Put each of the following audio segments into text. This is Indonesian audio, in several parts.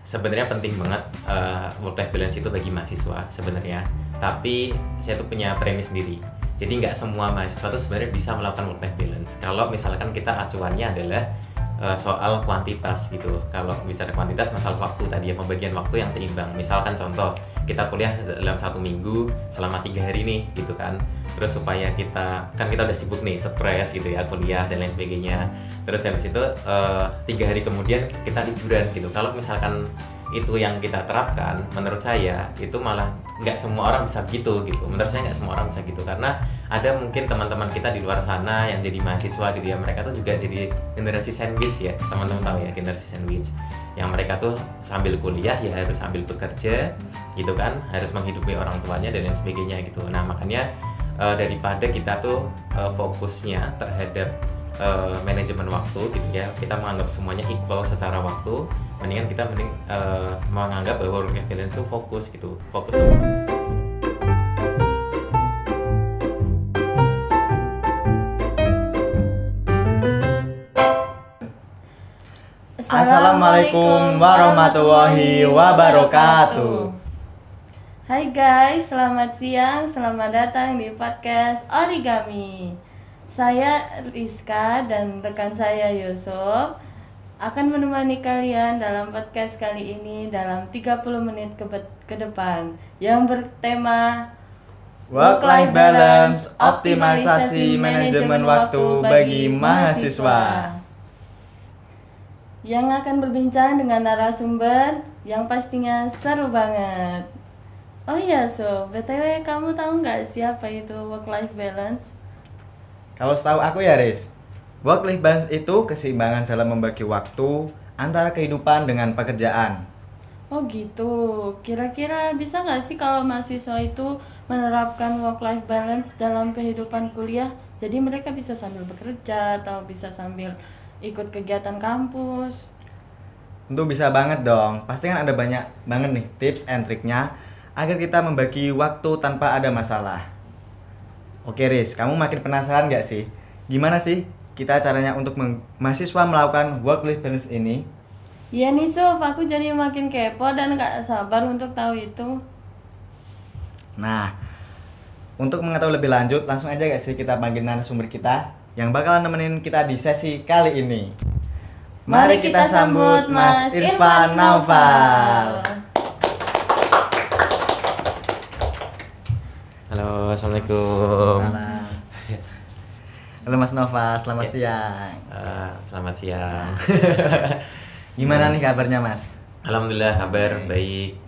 Sebenarnya penting banget work life balance itu bagi mahasiswa sebenarnya. Tapi saya tuh punya premis sendiri. Jadi nggak semua mahasiswa tuh sebenarnya bisa melakukan work life balance. Kalau misalkan kita acuannya adalah soal kuantitas gitu. Kalau bicara kuantitas, masalah waktu tadi ya, pembagian waktu yang seimbang. Misalkan contoh, kita kuliah dalam 1 minggu selama 3 hari nih gitu kan. Terus supaya kita udah sibuk nih, stres gitu ya, kuliah dan lain sebagainya. Terus habis itu 3 hari kemudian kita liburan gitu. Kalau misalkan itu yang kita terapkan, menurut saya itu malah nggak semua orang bisa begitu gitu. Menurut saya nggak semua orang bisa gitu, karena ada mungkin teman-teman kita di luar sana yang jadi mahasiswa gitu ya, mereka tuh juga jadi generasi sandwich ya, teman-teman tahu ya, generasi sandwich yang mereka tuh sambil kuliah ya harus sambil bekerja gitu kan, harus menghidupi orang tuanya dan lain sebagainya gitu. Nah makanya daripada kita tuh fokusnya terhadap manajemen waktu gitu ya, kita menganggap semuanya equal secara waktu, mendingan kita menganggap bahwa work life balance itu fokus gitu, fokus terus. Assalamualaikum warahmatullahi wabarakatuh. Hai guys, selamat siang, selamat datang di podcast Origami. Saya Rizka dan rekan saya Yusuf akan menemani kalian dalam podcast kali ini dalam 30 menit ke depan yang bertema Work-life balance, optimalisasi manajemen waktu bagi mahasiswa. Yang akan berbincang dengan narasumber yang pastinya seru banget. Oh iya BTW kamu tahu nggak siapa itu work-life balance? Kalau setahu aku ya Riz, work-life balance itu keseimbangan dalam membagi waktu antara kehidupan dengan pekerjaan. Oh gitu, kira-kira bisa nggak sih kalau mahasiswa itu menerapkan work-life balance dalam kehidupan kuliah? Jadi mereka bisa sambil bekerja atau bisa sambil ikut kegiatan kampus. Tentu bisa banget dong, pasti kan ada banyak banget nih tips and triknya agar kita membagi waktu tanpa ada masalah. Oke Riz, kamu makin penasaran gak sih? Gimana sih kita caranya untuk mahasiswa melakukan work-life balance ini? Iya nih Suf, aku jadi makin kepo dan gak sabar untuk tahu itu. Nah, untuk mengetahui lebih lanjut, langsung aja gak sih kita panggil narasumber kita yang bakalan nemenin kita di sesi kali ini. Mari kita sambut Mas Irfan Naufal. Halo, assalamualaikum. Salam. Halo Mas Nova, selamat siang. Selamat siang. Gimana nih kabarnya Mas? Alhamdulillah kabar baik.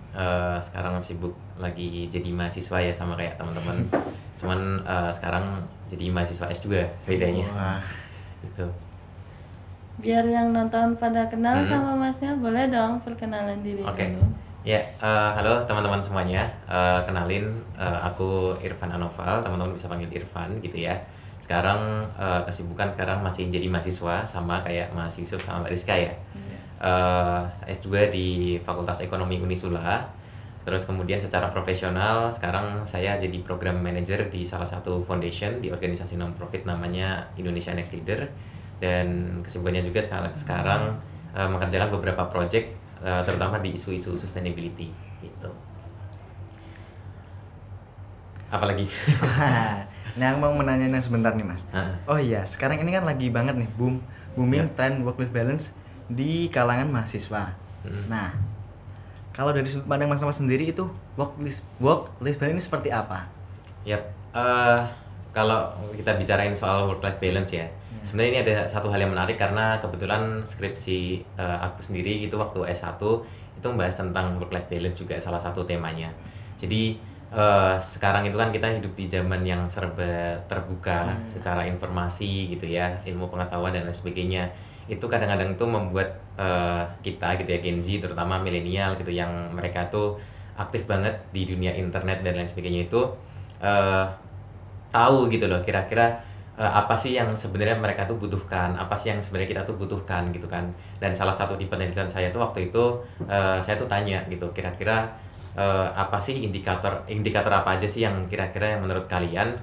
Sekarang sibuk lagi jadi mahasiswa ya, sama kayak teman-teman. Cuman sekarang jadi mahasiswa S2 bedanya. Wah. Gitu. Biar yang nonton pada kenal sama Masnya, boleh dong perkenalan diri dulu. Ya, halo teman-teman semuanya. Kenalin, aku Irfan Anoval. Teman-teman bisa panggil Irfan gitu ya. Sekarang kesibukan sekarang masih jadi mahasiswa sama kayak Mas Yusuf sama Mbak Rizka ya. S2 di Fakultas Ekonomi Unisula. Terus kemudian secara profesional sekarang saya jadi program manager di salah satu foundation di organisasi non-profit namanya Indonesia Next Leader. Dan kesibukannya juga sekarang mengerjakan beberapa project terutama di isu-isu sustainability gitu. Apalagi? Nah, aku mau menanya sebentar nih Mas. Oh iya, sekarang ini kan lagi banget nih booming trend work-life balance di kalangan mahasiswa. Nah, kalau dari sudut pandang Mas Nova sendiri itu work-life balance ini seperti apa? Yap, kalau kita bicarain soal work-life balance ya, sebenarnya ini ada satu hal yang menarik karena kebetulan skripsi aku sendiri itu waktu S1 itu membahas tentang work-life balance juga salah satu temanya. Jadi sekarang itu kan kita hidup di zaman yang serba terbuka secara informasi gitu ya, ilmu pengetahuan dan lain sebagainya. Itu kadang-kadang itu membuat kita gitu ya, Gen Z terutama milenial gitu, yang mereka tuh aktif banget di dunia internet dan lain sebagainya itu tahu gitu loh kira-kira apa sih yang sebenarnya mereka tuh butuhkan, apa sih yang sebenarnya kita tuh butuhkan gitu kan. Dan salah satu di penelitian saya tuh waktu itu saya tuh tanya gitu, kira-kira apa sih indikator apa aja sih yang kira-kira yang menurut kalian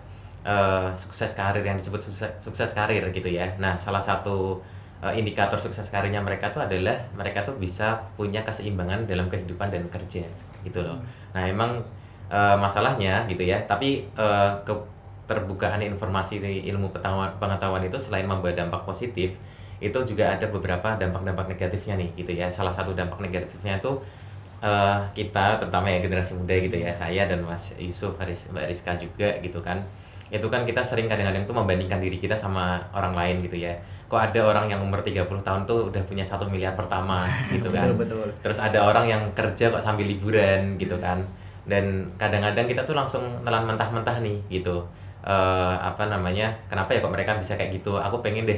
sukses karir, yang disebut sukses karir gitu ya. Nah, salah satu indikator sukses karirnya mereka tuh adalah mereka tuh bisa punya keseimbangan dalam kehidupan dan kerja gitu loh. Nah emang masalahnya gitu ya, tapi keterbukaan informasi dari ilmu pengetahuan itu selain membawa dampak positif, itu juga ada beberapa dampak-dampak negatifnya nih gitu ya. Salah satu dampak negatifnya itu kita terutama ya generasi muda gitu ya, saya dan Mas Yusuf, Mbak Rizka juga gitu kan, itu kan kita sering kadang-kadang tuh membandingkan diri kita sama orang lain gitu ya. Kok ada orang yang umur 30 tahun tuh udah punya 1 miliar pertama gitu kan. Betul. Terus ada orang yang kerja kok sambil liburan gitu kan. Dan kadang-kadang kita tuh langsung telan mentah-mentah nih gitu. Kenapa ya kok mereka bisa kayak gitu, aku pengen deh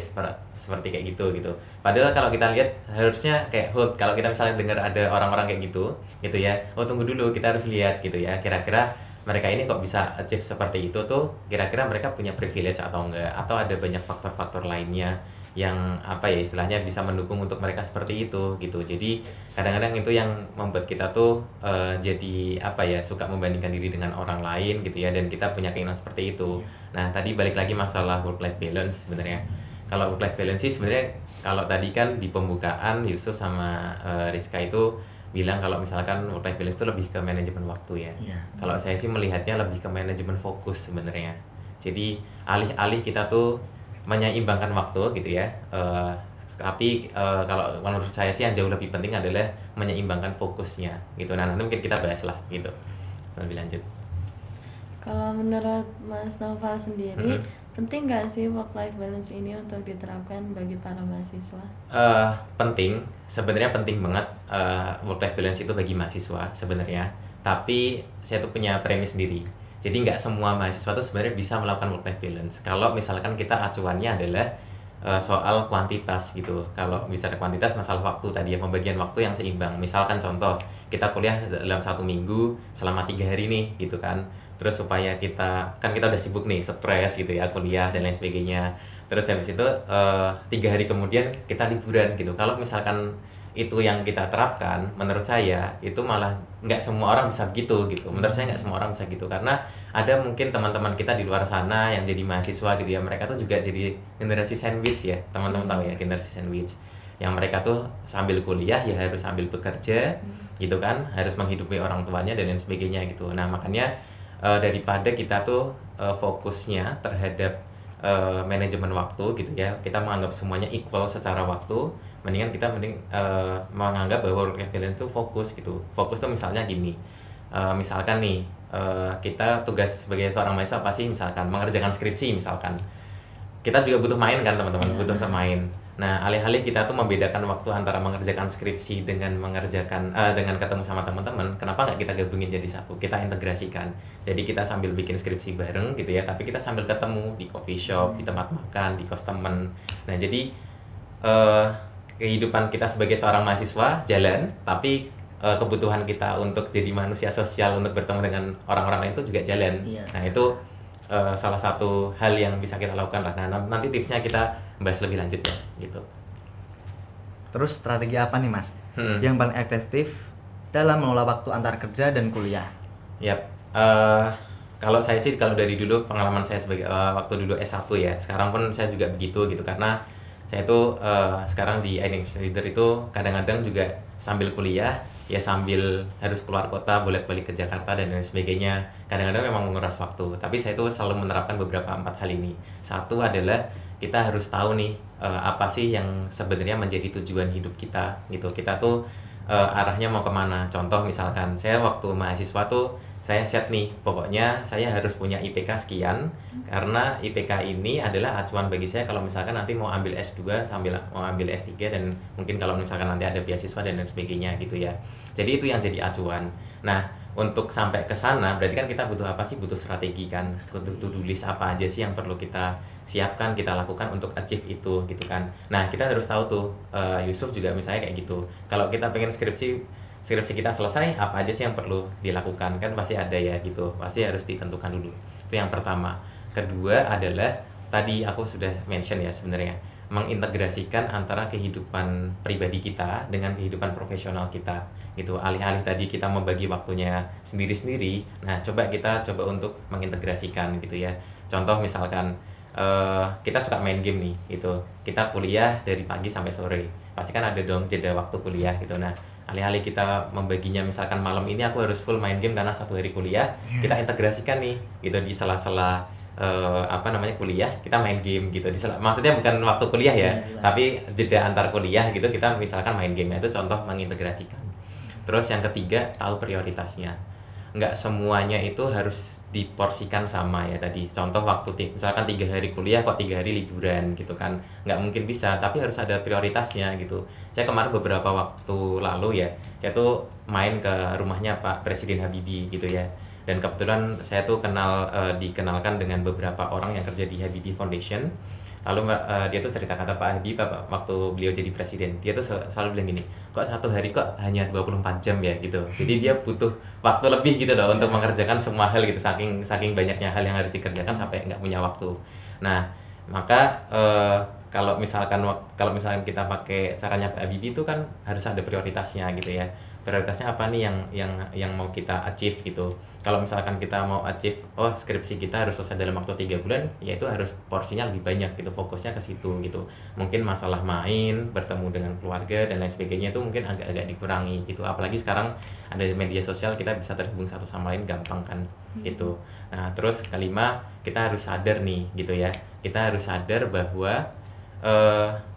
seperti kayak gitu. Padahal kalau kita lihat harusnya kayak hold, kalau kita misalnya dengar ada orang-orang kayak gitu ya, oh tunggu dulu, kita harus lihat gitu ya, kira-kira mereka ini kok bisa achieve seperti itu tuh, kira-kira mereka punya privilege atau enggak, atau ada banyak faktor-faktor lainnya yang istilahnya bisa mendukung untuk mereka seperti itu gitu. Jadi kadang-kadang itu yang membuat kita tuh jadi suka membandingkan diri dengan orang lain gitu ya, dan kita punya keinginan seperti itu. Nah tadi balik lagi masalah work life balance sebenarnya. Kalau work life balance sih sebenarnya, kalau tadi kan di pembukaan Yusuf sama Rizka itu bilang kalau misalkan work life balance itu lebih ke manajemen waktu ya. Kalau saya sih melihatnya lebih ke manajemen fokus sebenarnya. Jadi alih-alih kita tuh menyeimbangkan waktu gitu ya, tapi kalau menurut saya sih yang jauh lebih penting adalah menyeimbangkan fokusnya gitu. Nah nanti mungkin kita bahas lah gitu sambil lanjut. Kalau menurut Mas Noval sendiri, penting nggak sih work life balance ini untuk diterapkan bagi para mahasiswa? Penting, sebenarnya penting banget work life balance itu bagi mahasiswa sebenarnya. Tapi saya tuh punya premis sendiri. Jadi nggak semua mahasiswa tuh sebenarnya bisa melakukan work life balance. Kalau misalkan kita acuannya adalah soal kuantitas gitu. Kalau misalnya kuantitas, masalah waktu tadi ya, pembagian waktu yang seimbang. Misalkan contoh, kita kuliah dalam 1 minggu selama 3 hari nih gitu kan. Terus supaya kita udah sibuk nih, stres gitu ya, kuliah dan lain sebagainya. Terus habis itu 3 hari kemudian kita liburan gitu. Kalau misalkan itu yang kita terapkan, menurut saya itu malah nggak semua orang bisa begitu gitu. Menurut saya nggak semua orang bisa gitu, karena ada mungkin teman-teman kita di luar sana yang jadi mahasiswa gitu ya, mereka tuh juga jadi generasi sandwich ya, teman-teman tahu ya generasi sandwich, yang mereka tuh sambil kuliah ya harus sambil bekerja gitu kan, harus menghidupi orang tuanya dan lain sebagainya gitu. Nah makanya daripada kita tuh fokusnya terhadap manajemen waktu gitu ya, kita menganggap semuanya equal secara waktu, mendingan kita menganggap bahwa work life balance itu fokus gitu. Fokus tuh misalnya gini, misalkan nih kita tugas sebagai seorang mahasiswa apa sih, misalkan mengerjakan skripsi misalkan, kita juga butuh main kan teman-teman, butuh main. Nah alih-alih kita tuh membedakan waktu antara mengerjakan skripsi dengan dengan ketemu sama teman-teman, kenapa nggak kita gabungin jadi satu, kita integrasikan. Jadi kita sambil bikin skripsi bareng gitu ya, tapi kita sambil ketemu di coffee shop, di tempat makan, di kos temen. Nah jadi kehidupan kita sebagai seorang mahasiswa jalan, tapi kebutuhan kita untuk jadi manusia sosial, untuk bertemu dengan orang-orang lain itu juga jalan. Nah itu salah satu hal yang bisa kita lakukan lah. Nah nanti tipsnya kita bahas lebih lanjut ya gitu. Terus strategi apa nih Mas yang paling efektif dalam mengelola waktu antar kerja dan kuliah? Kalau saya sih, kalau dari dulu pengalaman saya sebagai waktu dulu S1 ya, sekarang pun saya juga begitu gitu, karena saya tuh sekarang di Identity Leader itu kadang-kadang juga sambil kuliah ya, sambil harus keluar kota, bolak-balik ke Jakarta dan lain sebagainya. Kadang-kadang memang menguras waktu, tapi saya tuh selalu menerapkan beberapa 4 hal ini. Satu adalah kita harus tahu nih apa sih yang sebenarnya menjadi tujuan hidup kita gitu. Kita tuh arahnya mau kemana. Contoh misalkan saya waktu mahasiswa tuh saya set nih, pokoknya saya harus punya IPK sekian, karena IPK ini adalah acuan bagi saya kalau misalkan nanti mau ambil S2 sambil mau ambil S3, dan mungkin kalau misalkan nanti ada beasiswa dan lain sebagainya gitu ya. Jadi itu yang jadi acuan. Nah untuk sampai ke sana berarti kan kita butuh apa sih? Butuh strategi kan, butuh to-do list apa aja sih yang perlu kita siapkan, kita lakukan untuk achieve itu gitu kan. Nah kita harus tahu tuh, Yusuf juga misalnya kayak gitu, kalau kita pengen skripsi kita selesai, apa aja sih yang perlu dilakukan, kan pasti ada ya gitu, pasti harus ditentukan dulu. Itu yang pertama. Kedua adalah tadi aku sudah mention ya, sebenarnya mengintegrasikan antara kehidupan pribadi kita dengan kehidupan profesional kita gitu. Alih-alih tadi kita membagi waktunya sendiri-sendiri, nah kita coba untuk mengintegrasikan gitu ya. Contoh misalkan kita suka main game nih gitu, kita kuliah dari pagi sampai sore, pasti kan ada dong jeda waktu kuliah gitu. Nah, alih-alih kita membaginya misalkan malam ini aku harus full main game karena 1 hari kuliah, kita integrasikan nih gitu di sela-sela kuliah kita main game gitu maksudnya bukan waktu kuliah ya, tapi jeda antar kuliah gitu kita misalkan main game. Itu contoh mengintegrasikan. Terus yang ketiga, tahu prioritasnya. Nggak semuanya itu harus diporsikan sama ya tadi. Contoh waktu misalkan 3 hari kuliah kok 3 hari liburan gitu kan, nggak mungkin bisa, tapi harus ada prioritasnya gitu. Saya kemarin beberapa waktu lalu ya, saya tuh main ke rumahnya Pak Presiden Habibie gitu ya. Dan kebetulan saya tuh dikenalkan dengan beberapa orang yang kerja di Habibie Foundation. Lalu dia tuh cerita kata Pak Habibie waktu beliau jadi presiden, dia tuh selalu bilang gini, kok 1 hari kok hanya 24 jam ya gitu. Jadi dia butuh waktu lebih gitu loh untuk mengerjakan semua hal gitu, saking banyaknya hal yang harus dikerjakan sampai nggak punya waktu. Nah, maka kalau misalkan kita pakai caranya Pak Habibie itu kan harus ada prioritasnya gitu ya. Prioritasnya apa nih yang mau kita achieve gitu. Kalau misalkan kita mau achieve, skripsi kita harus selesai dalam waktu 3 bulan, ya itu harus porsinya lebih banyak gitu, fokusnya ke situ gitu. Mungkin masalah main, bertemu dengan keluarga dan lain sebagainya itu mungkin agak dikurangi gitu. Apalagi sekarang ada media sosial, kita bisa terhubung satu sama lain gampang kan gitu. Nah, terus kelima, kita harus sadar nih gitu ya. Kita harus sadar bahwa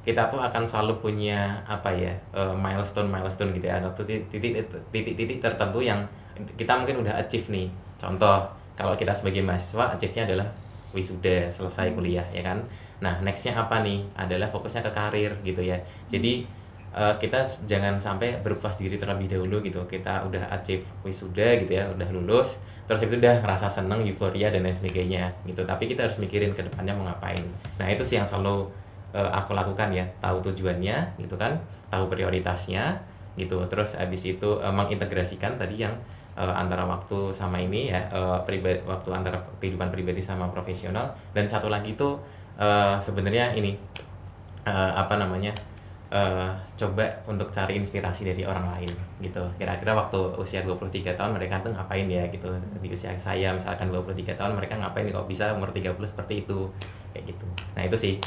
kita tuh akan selalu punya milestone gitu ya, atau titik tertentu yang kita mungkin udah achieve nih. Contoh, kalau kita sebagai mahasiswa achieve-nya adalah wisuda, selesai kuliah ya kan. Nah, next-nya apa nih? Adalah fokusnya ke karir gitu ya. Jadi kita jangan sampai berpuas diri terlebih dahulu gitu. Kita udah achieve wisuda gitu ya, udah lulus, terus itu udah ngerasa seneng, euforia dan lain sebagainya gitu. Tapi kita harus mikirin ke depannya mau ngapain. Nah, itu sih yang selalu aku lakukan ya, tahu tujuannya gitu kan, tahu prioritasnya gitu. Terus habis itu mengintegrasikan tadi yang antara waktu sama ini ya, waktu antara kehidupan pribadi sama profesional. Dan satu lagi itu sebenarnya ini coba untuk cari inspirasi dari orang lain gitu. Kira-kira waktu usia 23 tahun mereka tuh ngapain ya gitu. Di usia saya misalkan 23 tahun mereka ngapain kok bisa umur 30 seperti itu kayak gitu. Nah, itu sih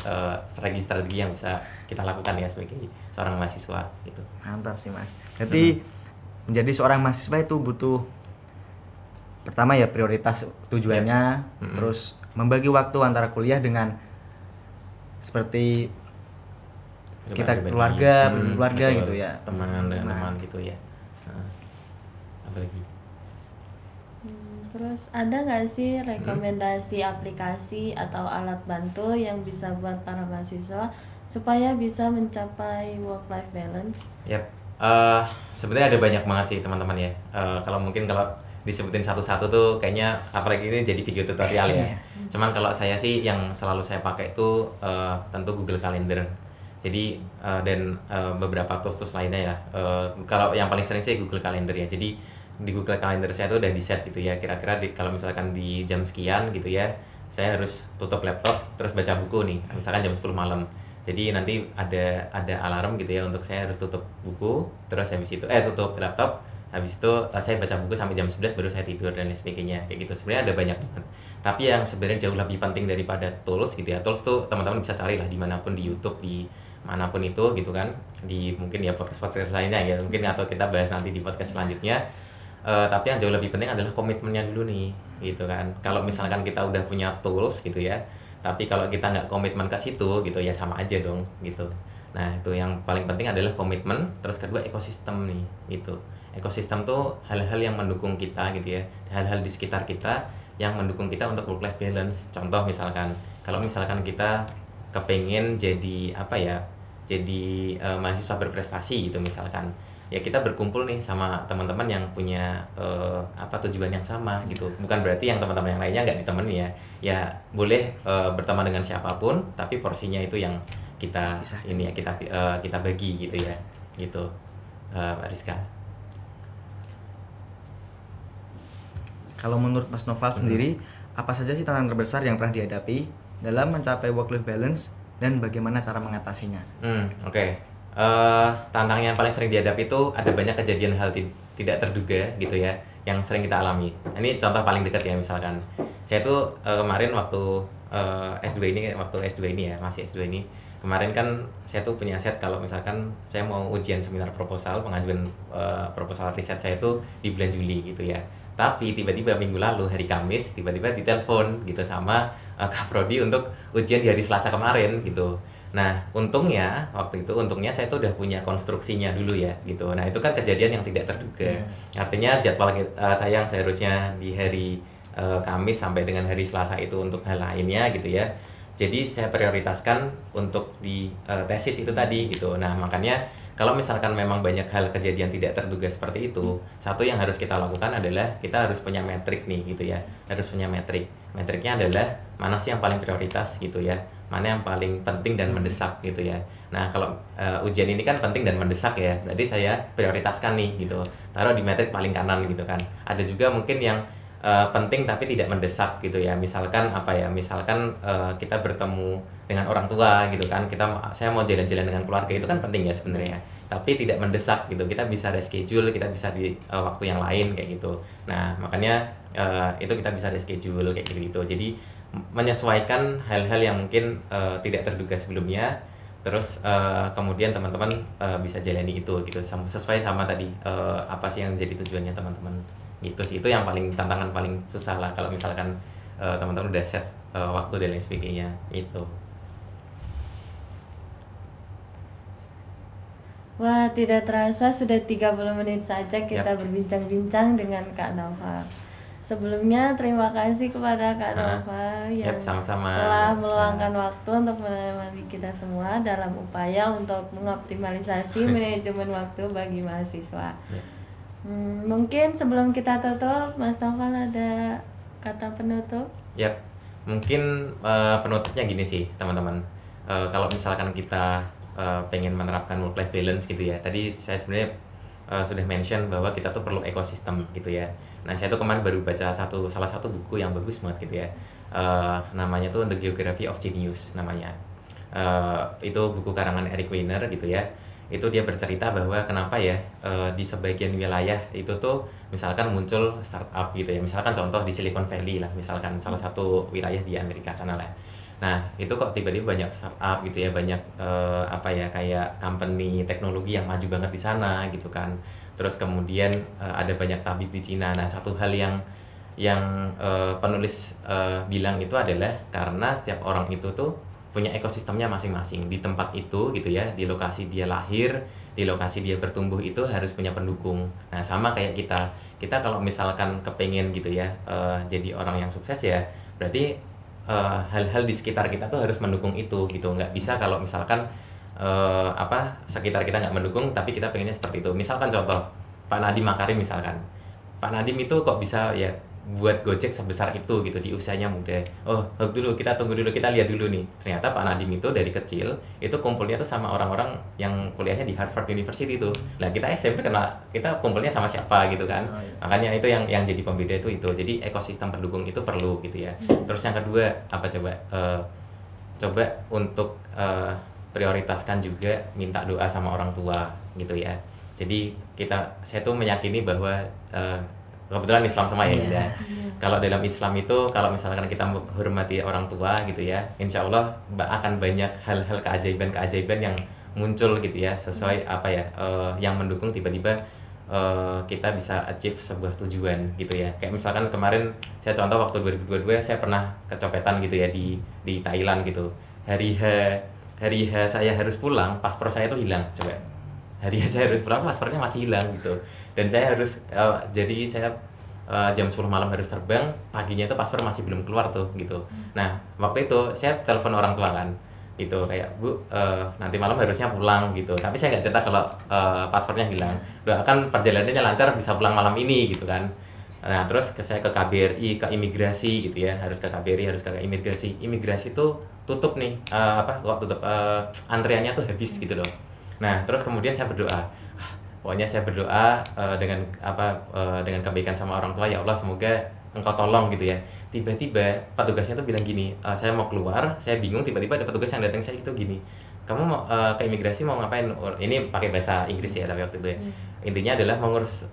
strategi-strategi yang bisa kita lakukan ya sebagai seorang mahasiswa gitu. Mantap sih, Mas. Jadi menjadi seorang mahasiswa itu butuh pertama ya prioritas tujuannya, terus membagi waktu antara kuliah dengan seperti kita keluarga gitu ya, teman gitu ya. Apalagi terus ada nggak sih rekomendasi aplikasi atau alat bantu yang bisa buat para mahasiswa supaya bisa mencapai work life balance? Yap, sebenarnya ada banyak banget sih teman-teman ya. Kalau disebutin satu-satu tuh kayaknya apalagi ini jadi video tutorial ya. Cuman kalau saya sih yang selalu saya pakai itu tentu Google Calendar. Jadi dan beberapa tools lainnya ya. Kalau yang paling sering sih Google Calendar ya. Jadi di Google Calendar saya tuh udah di set gitu ya. Kira-kira kalau misalkan di jam sekian gitu ya, saya harus tutup laptop terus baca buku nih. Misalkan jam 10 malam. Jadi nanti ada alarm gitu ya untuk saya harus tutup buku, terus habis itu tutup laptop. Habis itu saya baca buku sampai jam 11 baru saya tidur dan lain sebagainya kayak gitu. Sebenarnya ada banyak banget. Tapi yang sebenarnya jauh lebih penting daripada tools gitu ya. Tools tuh teman-teman bisa cari lah dimanapun, di YouTube, di manapun itu gitu kan. Di mungkin ya podcast lainnya ya. Mungkin atau kita bahas nanti di podcast selanjutnya. Tapi yang jauh lebih penting adalah komitmennya dulu nih gitu kan. Kalau misalkan kita udah punya tools gitu ya, tapi kalau kita nggak komitmen ke situ gitu ya sama aja dong gitu. Nah, itu yang paling penting adalah komitmen. Terus kedua ekosistem nih gitu. Ekosistem tuh hal-hal yang mendukung kita gitu ya, hal-hal di sekitar kita yang mendukung kita untuk work life balance. Contoh misalkan kalau misalkan kita kepengen jadi mahasiswa berprestasi gitu misalkan, ya kita berkumpul nih sama teman-teman yang punya tujuan yang sama gitu. Bukan berarti yang teman-teman yang lainnya nggak ditemani ya boleh berteman dengan siapapun, tapi porsinya itu yang kita kita bagi gitu ya gitu. Pak Rizka, kalau menurut Mas Noval sendiri, apa saja sih tantangan terbesar yang pernah dihadapi dalam mencapai work life balance dan bagaimana cara mengatasinya? Oke. Tantangan yang paling sering dihadapi itu ada banyak kejadian hal tidak terduga gitu ya yang sering kita alami. Ini contoh paling dekat ya, misalkan saya tuh kemarin waktu S2 ini, waktu S2 ini ya, masih S2 ini kemarin kan saya tuh punya set kalau misalkan saya mau ujian seminar proposal, pengajuan proposal riset saya itu di bulan Juli gitu ya. Tapi tiba-tiba minggu lalu hari Kamis tiba-tiba ditelepon gitu sama Kak Prodi untuk ujian di hari Selasa kemarin gitu. Nah, untungnya waktu itu saya tuh udah punya konstruksinya dulu ya gitu. Nah, itu kan kejadian yang tidak terduga. Artinya jadwal saya yang seharusnya di hari Kamis sampai dengan hari Selasa itu untuk hal lainnya gitu ya. Jadi saya prioritaskan untuk di tesis itu tadi gitu. Nah, makanya kalau misalkan memang banyak hal kejadian tidak terduga seperti itu, satu yang harus kita lakukan adalah kita harus punya metrik nih gitu ya. Harus punya metrik. Metriknya adalah mana sih yang paling prioritas gitu ya. Mana yang paling penting dan mendesak gitu ya. Nah, kalau ujian ini kan penting dan mendesak ya. Berarti saya prioritaskan nih gitu. Taruh di metrik paling kanan gitu kan. Ada juga mungkin yang penting tapi tidak mendesak gitu ya. Misalkan apa ya, misalkan kita bertemu dengan orang tua gitu kan, saya mau jalan-jalan dengan keluarga, itu kan penting ya sebenarnya, tapi tidak mendesak gitu, kita bisa reschedule, kita bisa di waktu yang lain kayak gitu. Nah, makanya itu kita bisa reschedule kayak gitu. Jadi menyesuaikan hal-hal yang mungkin tidak terduga sebelumnya, terus kemudian teman-teman bisa jalani itu gitu, sesuai sama tadi apa sih yang jadi tujuannya teman-teman gitu sih. Itu yang paling tantangan paling susah lah kalau misalkan teman-teman udah set waktu dan lain sebagainya itu. Wah, tidak terasa sudah 30 menit saja kita berbincang-bincang dengan Kak Nova. Sebelumnya terima kasih kepada Kak Nova yang sama-sama telah meluangkan waktu untuk menemani kita semua dalam upaya untuk mengoptimalisasi manajemen waktu bagi mahasiswa. Mungkin sebelum kita tutup, Mas Noval ada kata penutup? Mungkin penutupnya gini sih teman-teman. Kalau misalkan kita pengen menerapkan work-life balance gitu ya. Tadi saya sebenarnya sudah mention bahwa kita tuh perlu ekosistem gitu ya. Nah, saya tuh kemarin baru baca salah satu buku yang bagus banget gitu ya. Namanya tuh The Geography of Genius namanya. Itu buku karangan Eric Weiner gitu ya. Itu dia bercerita bahwa kenapa ya di sebagian wilayah itu tuh misalkan muncul startup gitu ya. Misalkan contoh di Silicon Valley lah, misalkan salah satu wilayah di Amerika sana lah. Nah, itu kok tiba-tiba banyak startup gitu ya, banyak kayak company teknologi yang maju banget di sana gitu kan. Terus kemudian ada banyak tabib di Cina. Nah, satu hal yang penulis bilang itu adalah karena setiap orang itu tuh punya ekosistemnya masing-masing di tempat itu gitu ya, di lokasi dia lahir, di lokasi dia bertumbuh itu harus punya pendukung. Nah, sama kayak kita kalau misalkan kepengen gitu ya jadi orang yang sukses ya, berarti hal-hal di sekitar kita tuh harus mendukung itu gitu. Nggak bisa kalau misalkan sekitar kita nggak mendukung tapi kita pengennya seperti itu. Misalkan contoh Pak Nadiem Makarim misalkan, Pak Nadiem itu kok bisa ya buat Gojek sebesar itu gitu di usianya muda. Kita tunggu dulu, kita lihat dulu nih. Ternyata Pak Nadiem itu dari kecil itu kumpulnya tuh sama orang-orang yang kuliahnya di Harvard University tuh. Nah, kita SMP kita kumpulnya sama siapa gitu kan. Makanya itu yang jadi pembeda itu. Jadi ekosistem pendukung itu perlu gitu ya. Terus yang kedua apa coba? Coba untuk prioritaskan juga minta doa sama orang tua gitu ya. Jadi saya tuh meyakini bahwa kebetulan Islam sama ya. Kalau dalam Islam itu kalau misalkan kita menghormati orang tua gitu ya, insya Allah akan banyak hal-hal keajaiban yang muncul gitu ya, sesuai yang mendukung tiba-tiba kita bisa achieve sebuah tujuan gitu ya. Kayak misalkan kemarin saya contoh waktu 2022 saya pernah kecopetan gitu ya di Thailand gitu. Hari H saya harus pulang, paspor saya itu hilang coba. Hari saya harus pulang, paspornya masih hilang gitu. Dan saya harus jadi saya jam 10 malam harus terbang, paginya itu paspor masih belum keluar tuh gitu. Nah, waktu itu saya telepon orang tua kan gitu, kayak Bu, nanti malam harusnya pulang gitu, tapi saya nggak cetak kalau paspornya hilang. Doakan perjalanannya lancar, bisa pulang malam ini gitu kan. Nah, terus saya ke KBRI, ke imigrasi gitu ya, harus ke KBRI, harus ke imigrasi tuh tutup nih, tutup, antriannya tuh habis gitu loh. Nah, terus kemudian saya berdoa, pokoknya saya berdoa dengan kebaikan sama orang tua, ya Allah semoga Engkau tolong gitu ya. Tiba-tiba petugasnya tuh bilang gini, saya mau keluar, saya bingung, tiba-tiba ada petugas yang datang saya itu gini, kamu mau ke imigrasi mau ngapain? Ini pakai bahasa Inggris ya tapi waktu itu ya. Intinya adalah mengurus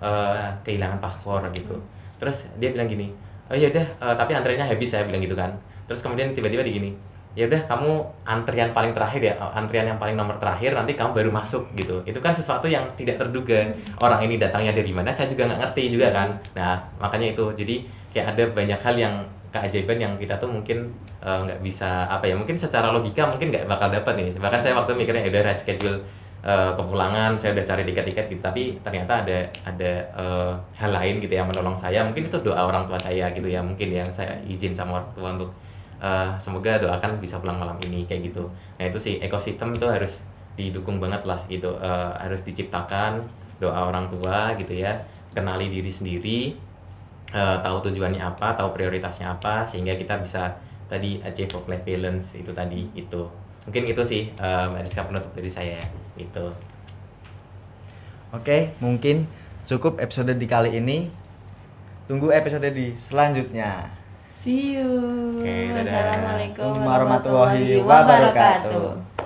kehilangan paspor gitu. Terus dia bilang gini, oh iya dah, tapi antriannya habis, saya bilang gitu kan. terus kemudian tiba-tiba digini, ya udah kamu antrian paling terakhir ya, antrian yang paling nomor terakhir, nanti kamu baru masuk gitu. Itu kan sesuatu yang tidak terduga, orang ini datangnya dari mana saya juga nggak ngerti juga kan. Nah makanya itu, jadi kayak ada banyak hal yang keajaiban yang kita tuh mungkin nggak bisa apa ya, mungkin secara logika mungkin nggak bakal dapat nih. Bahkan saya waktu mikirnya ya udah reschedule kepulangan, saya udah cari tiket-tiket gitu, tapi ternyata ada hal lain gitu yang menolong saya. Mungkin itu doa orang tua saya gitu ya, mungkin yang saya izin sama orang tua untuk semoga doakan bisa pulang malam ini kayak gitu. Nah itu sih, ekosistem itu harus didukung banget lah gitu, harus diciptakan, doa orang tua gitu ya, kenali diri sendiri, tahu tujuannya apa, tahu prioritasnya apa, sehingga kita bisa tadi achieve work life balance itu tadi itu. Mungkin itu sih Mbak Rizka penutup dari saya itu. Oke, mungkin cukup episode di kali ini. Tunggu episode di selanjutnya. See you. Oke, dadah. Assalamualaikum warahmatullahi wabarakatuh.